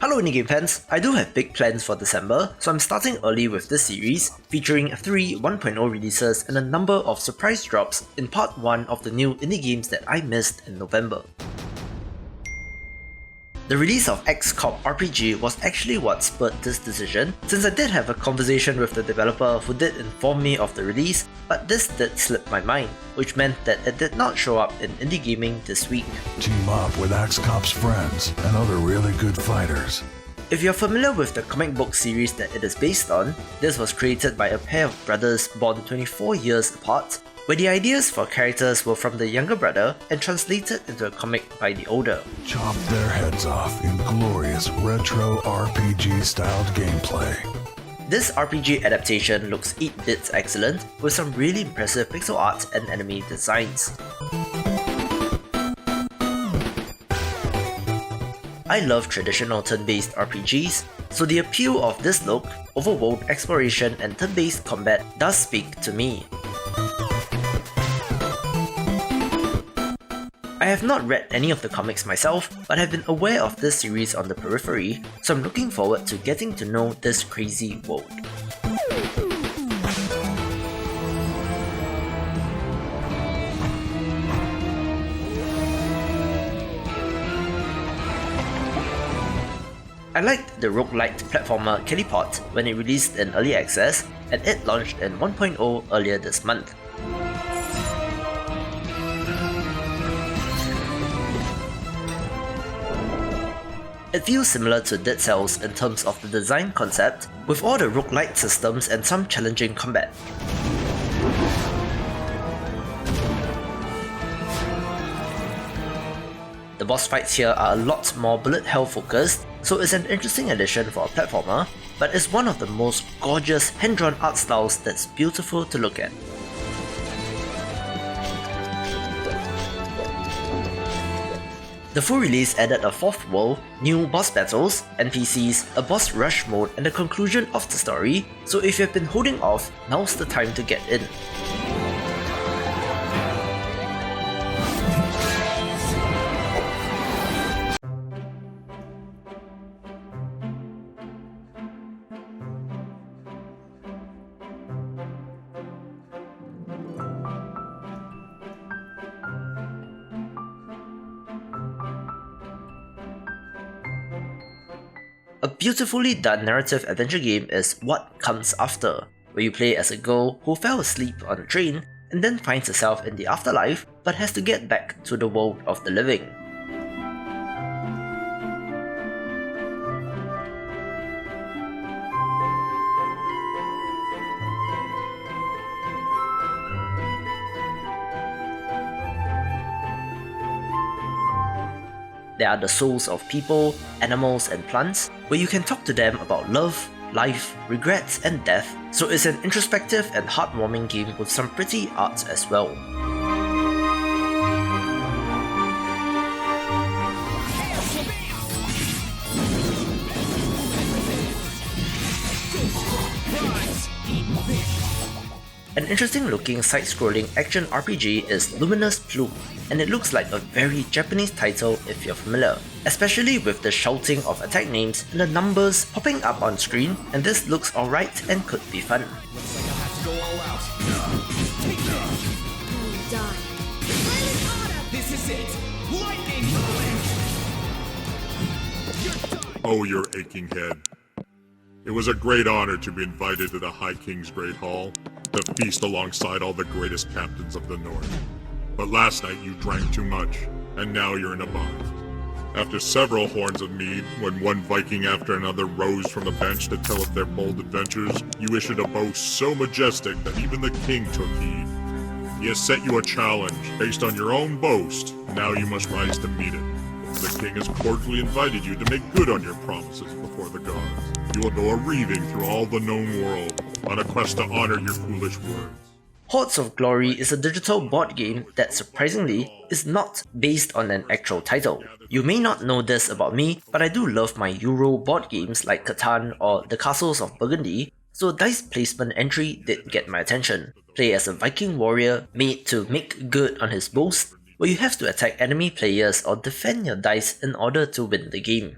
Hello Indie Game fans, I do have big plans for December, so I'm starting early with this series, featuring 3 1.0 releases and a number of surprise drops in part 1 of the new indie games that I missed in November. The release of XCOP RPG was actually what spurred this decision, since I did have a conversation with the developer who did inform me of the release, but this did slip my mind, which meant that it did not show up in indie gaming this week. Team up with XCOP's friends and other really good fighters. If you're familiar with the comic book series that it is based on, this was created by a pair of brothers born 24 years apart, where the ideas for characters were from the younger brother and translated into a comic by the older. Chop their heads off in glorious retro RPG-styled gameplay. This RPG adaptation looks 8 bits excellent, with some really impressive pixel art and enemy designs. I love traditional turn-based RPGs, so the appeal of this look, overworld exploration and turn-based combat does speak to me. I have not read any of the comics myself, but have been aware of this series on the periphery, so I'm looking forward to getting to know this crazy world. I liked the roguelite platformer Kelipot when it released in early access, and it launched in 1.0 earlier this month. It feels similar to Dead Cells in terms of the design concept, with all the roguelite systems and some challenging combat. The boss fights here are a lot more bullet hell focused, so it's an interesting addition for a platformer, but it's one of the most gorgeous hand-drawn art styles that's beautiful to look at. The full release added a 4th world, new boss battles, NPCs, a boss rush mode and the conclusion of the story, so if you've been holding off, now's the time to get in. A beautifully done narrative adventure game is What Comes After, where you play as a girl who fell asleep on a train and then finds herself in the afterlife but has to get back to the world of the living. There are the souls of people, animals and plants, where you can talk to them about love, life, regrets and death, so it's an introspective and heartwarming game with some pretty art as well. An interesting looking side-scrolling action RPG is Luminous Plume, and it looks like a very Japanese title if you're familiar, especially with the shouting of attack names and the numbers popping up on screen, and this looks alright and could be fun. Looks like I'll have to go all out. This is it! Lightning moving! Oh, your aching head. It was a great honor to be invited to the High King's Great Hall, to feast alongside all the greatest captains of the North. But last night you drank too much, and now you're in a bind. After several horns of mead, when one Viking after another rose from the bench to tell of their bold adventures, you issued a boast so majestic that even the king took heed. He has set you a challenge based on your own boast. Now you must rise to meet it. The king has cordially invited you to make good on your promises before the gods. You will go a-reaving through all the known world, on a quest to honor your foolish words. Hoards of Glory is a digital board game that surprisingly is not based on an actual title. You may not know this about me, but I do love my Euro board games like Catan or The Castles of Burgundy, so dice placement entry did get my attention. Play as a Viking warrior made to make good on his boast, where you have to attack enemy players or defend your dice in order to win the game.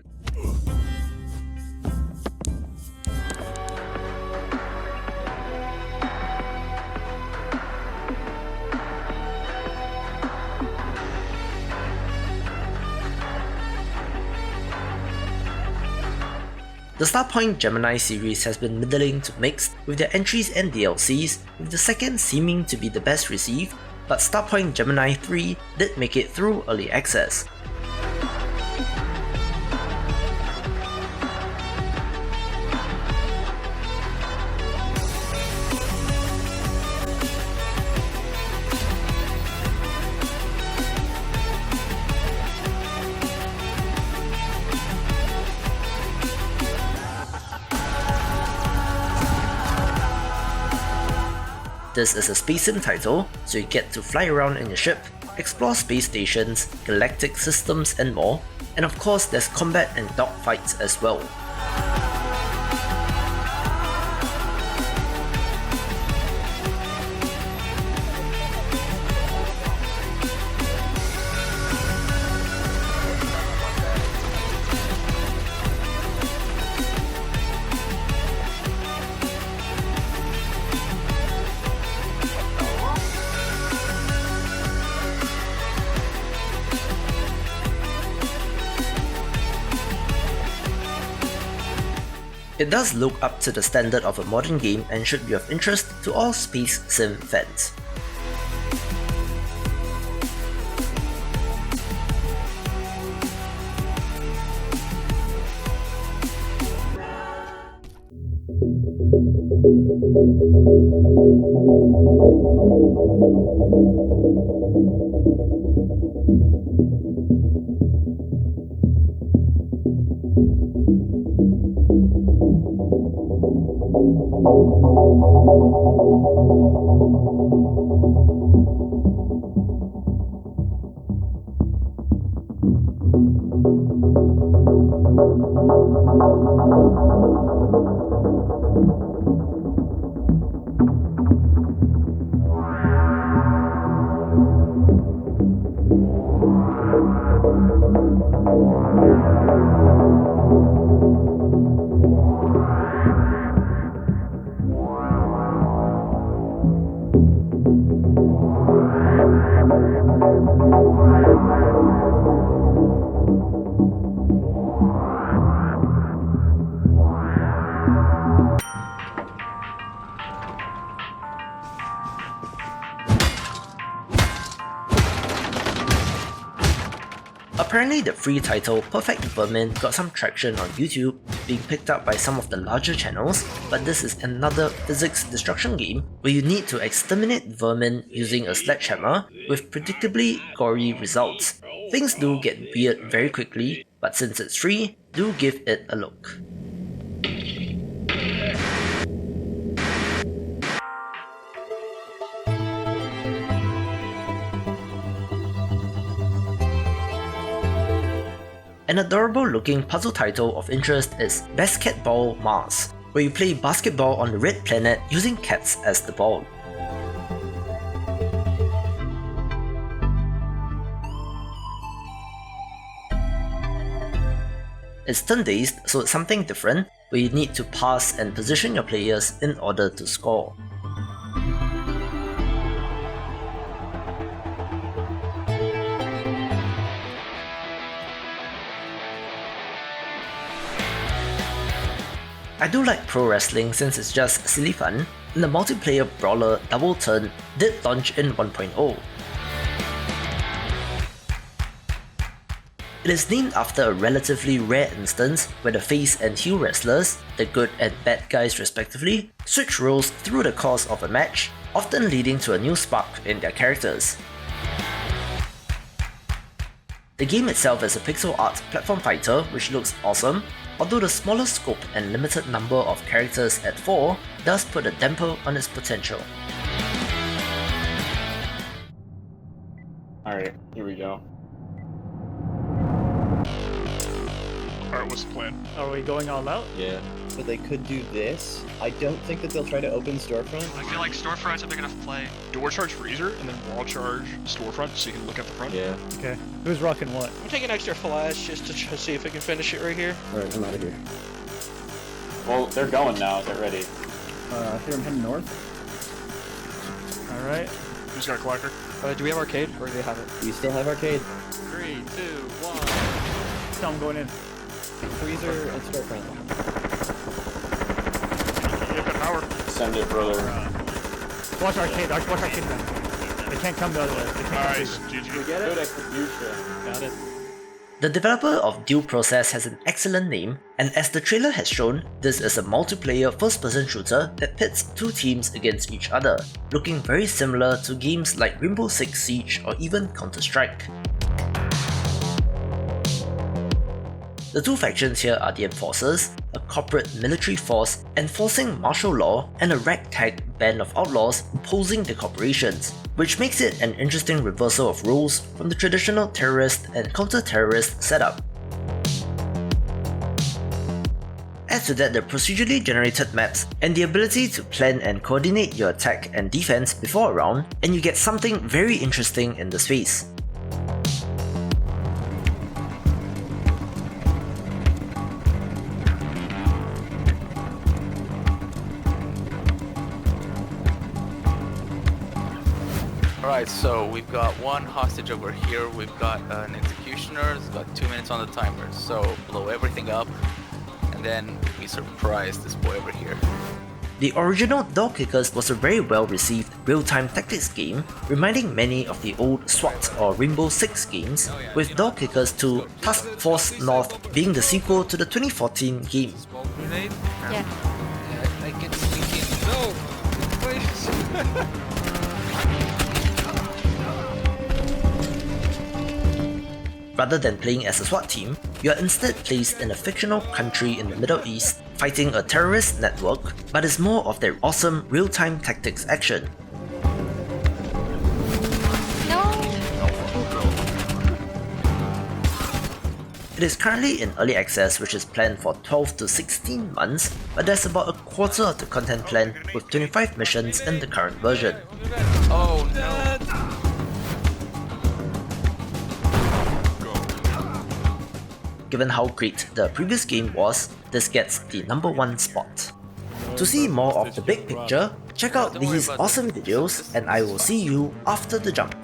The Starpoint Gemini series has been middling to mixed with their entries and DLCs, with the second seeming to be the best received, but Starpoint Gemini 3 did make it through early access. This is a space sim title, so you get to fly around in your ship, explore space stations, galactic systems and more, and of course there's combat and dogfights as well. It does look up to the standard of a modern game and should be of interest to all space sim fans. Apparently the free title Perfect Vermin got some traction on YouTube, being picked up by some of the larger channels, but this is another physics destruction game where you need to exterminate vermin using a sledgehammer with predictably gory results. Things do get weird very quickly, but since it's free, do give it a look. An adorable looking puzzle title of interest is BasCatball Mars, where you play basketball on the red planet using cats as the ball. It's turn-based, so it's something different, where you need to pass and position your players in order to score. I do like pro wrestling since it's just silly fun, and the multiplayer brawler Double Turn did launch in 1.0. It is named after a relatively rare instance where the face and heel wrestlers, the good and bad guys respectively, switch roles through the course of a match, often leading to a new spark in their characters. The game itself is a pixel art platform fighter which looks awesome, although the smaller scope and limited number of characters at 4 does put a damper on its potential. Alright, here we go. Alright, what's the plan? Are we going all out? Yeah. But they could do this. I don't think that they'll try to open storefront. I feel like storefront's a big enough play. Door charge freezer, and then wall charge storefront so you can look at the front. Yeah. Okay. Who's rocking what? I'm taking extra flash just to see if we can finish it right here. Alright, I'm out of here. Well, they're going now. Get ready. I think I'm heading north. Alright. Who's got a clacker? Do we have arcade, or do they have it? We still have arcade. 3, 2, 1. No, I'm going in. Freezer and storefront. extend it further. Watch arcade. Watch arcade then. They can't come the other way. They can't come Nice, through. GG. Good execution. Got it. The developer of Due Process has an excellent name, and as the trailer has shown, this is a multiplayer first-person shooter that pits two teams against each other, looking very similar to games like Rainbow Six Siege or even Counter-Strike. The two factions here are the Enforcers, a corporate military force enforcing martial law, and a ragtag band of outlaws opposing the corporations, which makes it an interesting reversal of roles from the traditional terrorist and counter-terrorist setup. Add to that the procedurally generated maps and the ability to plan and coordinate your attack and defense before a round, and you get something very interesting in the space. Alright, so we've got one hostage over here, we've got an executioner, it's got 2 minutes on the timer, so blow everything up, and then we surprise this boy over here. The original Door Kickers was a very well received real-time tactics game, reminding many of the old SWAT or Rainbow Six games, with Door Kickers 2 Task Force North being the sequel to the 2014 game. Yeah. I can sneak in. No! Please! Rather than playing as a SWAT team, you are instead placed in a fictional country in the Middle East, fighting a terrorist network, but is more of their awesome real-time tactics action. It is currently in early access, which is planned for 12 to 16 months, but there's about a quarter of the content planned with 25 missions in the current version. Oh no! Given how great the previous game was, this gets the #1 spot. To see more of the big picture, check out these awesome videos, and I will see you after the jump.